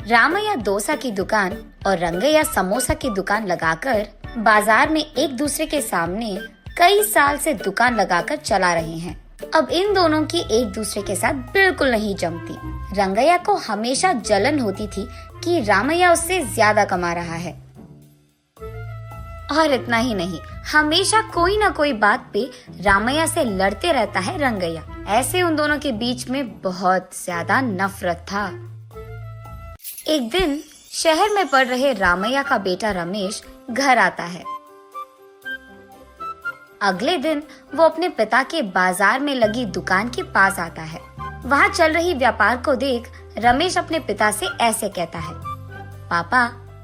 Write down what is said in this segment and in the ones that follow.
रामैया डोसा की दुकान और रंगैया समोसा की दुकान लगाकर बाजार में एक दूसरे के सामने कई साल से दुकान लगाकर चला रहे हैं। अब इन दोनों की एक दूसरे के साथ बिल्कुल नहीं जमती। रंगैया को हमेशा जलन होती थी कि रामैया उससे ज्यादा कमा रहा है। और इतना ही नहीं, हमेशा कोई ना कोई बात पे रामैया से लड़ते रहता है रंगैया। ऐसे उन दोनों के बीच में बहुत ज्यादा नफरत था। एक दिन शहर में पढ़ रहे रामैया का बेटा रमेश घर आता है। अगले दिन वो अपने पिता के बाजार में लगी दुकान के पास आता है। वहाँ चल रही व्यापार को देख रमेश अपने पिता से ऐसे कहता है, पापा,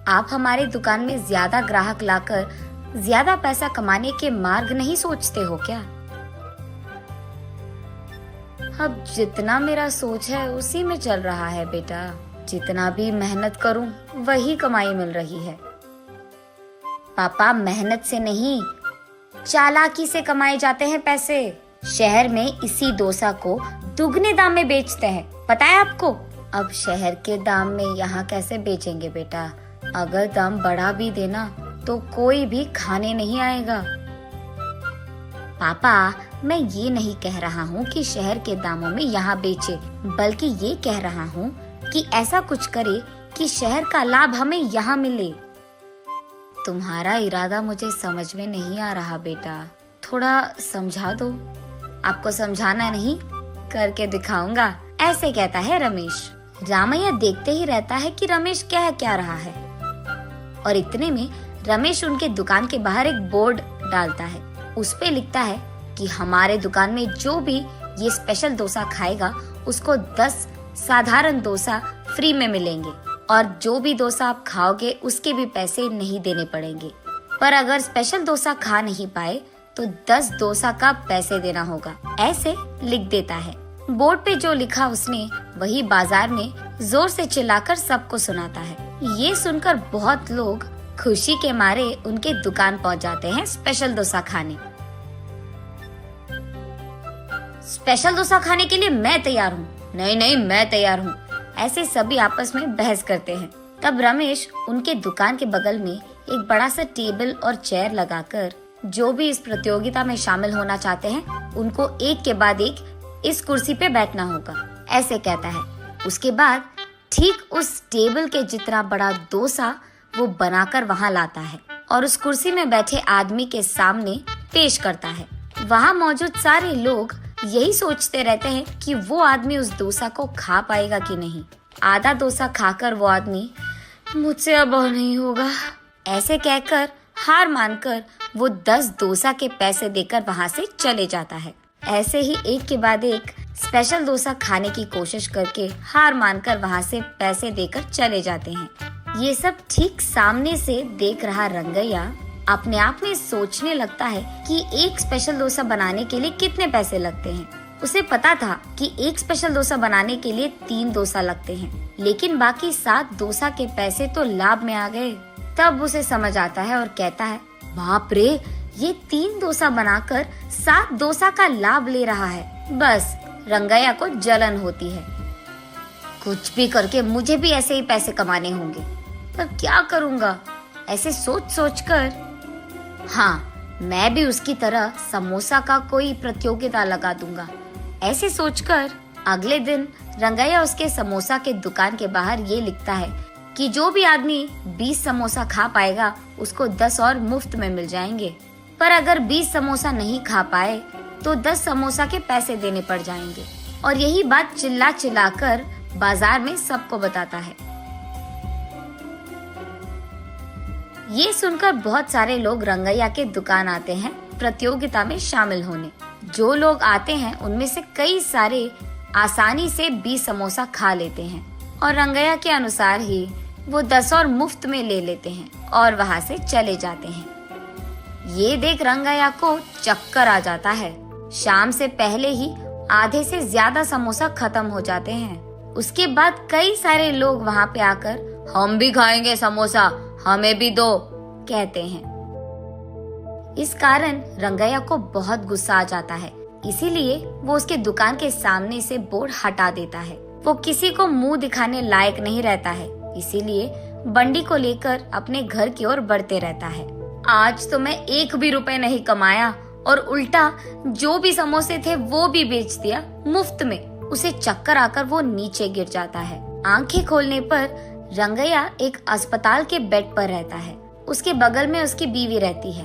आप हमारे दुकान में ज्यादा ग्राहक लाकर ज्यादा पैसा कमाने के मार्ग नहीं सोचते हो क्या? अब जितना मेरा सोच है उसी में चल रहा है बेटा। जितना भी मेहनत करूं वही कमाई मिल रही है। पापा, मेहनत से नहीं, चालाकी से कमाए जाते हैं पैसे। शहर में इसी डोसा को दुगने दाम में बेचते हैं, पता है आपको? अब शहर के दाम में यहाँ कैसे बेचेंगे बेटा? अगर दाम बढ़ा भी देना तो कोई भी खाने नहीं आएगा। पापा, मैं ये नहीं कह रहा हूँ कि शहर के दामों में यहाँ बेचे, बल्कि ये कह रहा हूँ कि ऐसा कुछ करे कि शहर का लाभ हमें यहाँ मिले। तुम्हारा इरादा मुझे समझ में नहीं आ रहा बेटा, थोड़ा समझा दो। आपको समझाना नहीं, करके दिखाऊंगा, ऐसे कहता है रमेश। रामैया देखते ही रहता है कि रमेश कह क्या रहा है। और इतने में रमेश उनके दुकान के बाहर एक बोर्ड डालता है। उस पे लिखता है कि हमारे दुकान में जो भी ये स्पेशल डोसा खाएगा उसको 10 साधारण डोसा फ्री में मिलेंगे, और जो भी डोसा आप खाओगे उसके भी पैसे नहीं देने पड़ेंगे। पर अगर स्पेशल डोसा खा नहीं पाए तो 10 डोसा का पैसे देना होगा, ऐसे लिख देता है। बोर्ड पे जो लिखा उसने वही बाजार में जोर से चिल्लाकर सबको सुनाता है। ये सुनकर बहुत लोग खुशी के मारे उनके दुकान पहुंच जाते हैं स्पेशल डोसा खाने। स्पेशल डोसा खाने के लिए मैं तैयार हूँ, नहीं नहीं मैं तैयार हूँ, ऐसे सभी आपस में बहस करते हैं। तब रमेश उनके दुकान के बगल में एक बड़ा सा टेबल और चेयर लगाकर जो भी इस प्रतियोगिता में शामिल होना चाहते हैं उनको एक के बाद एक इस कुर्सी पे बैठना होगा, ऐसे कहता है। उसके बाद ठीक उस टेबल के जितना बड़ा डोसा वो बनाकर वहाँ लाता है और उस कुर्सी में बैठे आदमी के सामने पेश करता है। वहाँ मौजूद सारे लोग यही सोचते रहते हैं कि वो आदमी उस डोसा को खा पाएगा कि नहीं। आधा डोसा खाकर वो आदमी, मुझसे अब और नहीं होगा, ऐसे कहकर हार मानकर वो 10 डोसा के पैसे देकर वहाँ से चले जाता है। ऐसे ही एक के बाद एक स्पेशल डोसा खाने की कोशिश करके हार मानकर वहाँ से पैसे देकर चले जाते हैं। ये सब ठीक सामने से देख रहा रंगैया अपने आप में सोचने लगता है कि एक स्पेशल डोसा बनाने के लिए कितने पैसे लगते हैं। उसे पता था कि एक स्पेशल डोसा बनाने के लिए 3 डोसा लगते हैं, लेकिन बाकी 7 डोसा के पैसे तो लाभ में आ गए। तब उसे समझ आता है और कहता है, बाप रे, ये 3 डोसा बनाकर 7 डोसा का लाभ ले रहा है। बस रंगैया को जलन होती है। कुछ भी करके मुझे भी ऐसे ही पैसे कमाने होंगे, पर क्या करूँगा? ऐसे सोच सोच कर, हाँ, मैं भी उसकी तरह समोसा का कोई प्रतियोगिता लगा दूंगा, ऐसे सोचकर अगले दिन रंगैया उसके समोसा के दुकान के बाहर ये लिखता है कि जो भी आदमी 20 समोसा खा पाएगा उसको 10 और मुफ्त में मिल जाएंगे। पर अगर 20 समोसा नहीं खा पाए तो 10 समोसा के पैसे देने पड़ जाएंगे। और यही बात चिल्ला चिल्ला कर बाजार में सबको बताता है। ये सुनकर बहुत सारे लोग रंगैया के दुकान आते हैं प्रतियोगिता में शामिल होने। जो लोग आते हैं उनमें से कई सारे आसानी से 20 समोसा खा लेते हैं और रंगैया के अनुसार ही वो 10 और मुफ्त में ले लेते हैं और वहाँ से चले जाते हैं। ये देख रंगैया को चक्कर आ जाता है। शाम से पहले ही आधे से ज्यादा समोसा खत्म हो जाते हैं। उसके बाद कई सारे लोग वहाँ पे आकर, हम भी खाएंगे समोसा, हमें भी दो, कहते हैं। इस कारण रंगैया को बहुत गुस्सा आ जाता है, इसीलिए वो उसके दुकान के सामने से बोर्ड हटा देता है वो किसी को मुंह दिखाने लायक नहीं रहता है, इसीलिए बंडी को लेकर अपने घर की ओर बढ़ते रहता है। आज तो मैं 1 भी रुपए नहीं कमाया और उल्टा जो भी समोसे थे वो भी बेच दिया मुफ्त में। उसे चक्कर आकर वो नीचे गिर जाता है। आंखें खोलने पर रंगैया एक अस्पताल के बेड पर रहता है। उसके बगल में उसकी बीवी रहती है।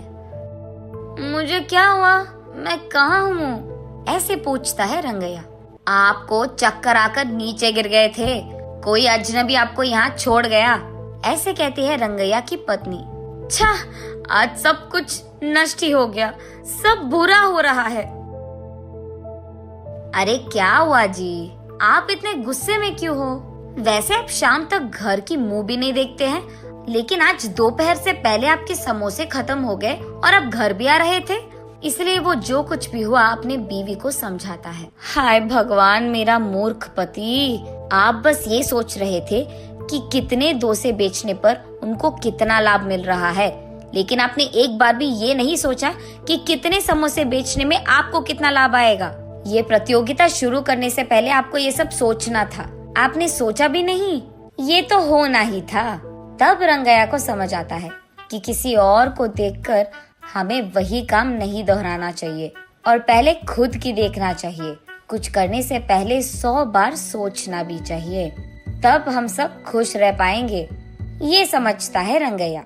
मुझे क्या हुआ? मैं कहाँ हूँ? ऐसे पूछता है रंगैया। आपको चक्कर आकर नीचे गिर गए थे, कोई अजनबी आपको यहाँ छोड़ गया, ऐसे कहती है रंगैया की पत्नी। छा, आज सब कुछ नष्ट ही हो गया, सब बुरा हो रहा है। अरे क्या हुआ जी, आप इतने गुस्से में क्यों हो? वैसे आप शाम तक घर की मुंह भी नहीं देखते हैं, लेकिन आज दोपहर से पहले आपके समोसे खत्म हो गए और आप घर भी आ रहे थे, इसलिए वो जो कुछ भी हुआ अपने बीवी को समझाता है। हाय भगवान, मेरा मूर्ख पति, आप बस ये सोच रहे थे कि कितने डोसे बेचने पर उनको कितना लाभ मिल रहा है, लेकिन आपने एक बार भी ये नहीं सोचा कि कितने समोसे बेचने में आपको कितना लाभ आएगा। ये प्रतियोगिता शुरू करने से पहले आपको ये सब सोचना था, आपने सोचा भी नहीं, ये तो होना ही था। तब रंगैया को समझ आता है कि किसी और को देखकर हमें वही काम नहीं दोहराना चाहिए और पहले खुद की देखना चाहिए। कुछ करने से पहले 100 बार सोचना भी चाहिए, तब हम सब खुश रह पाएंगे। ये समझता है रंगैया।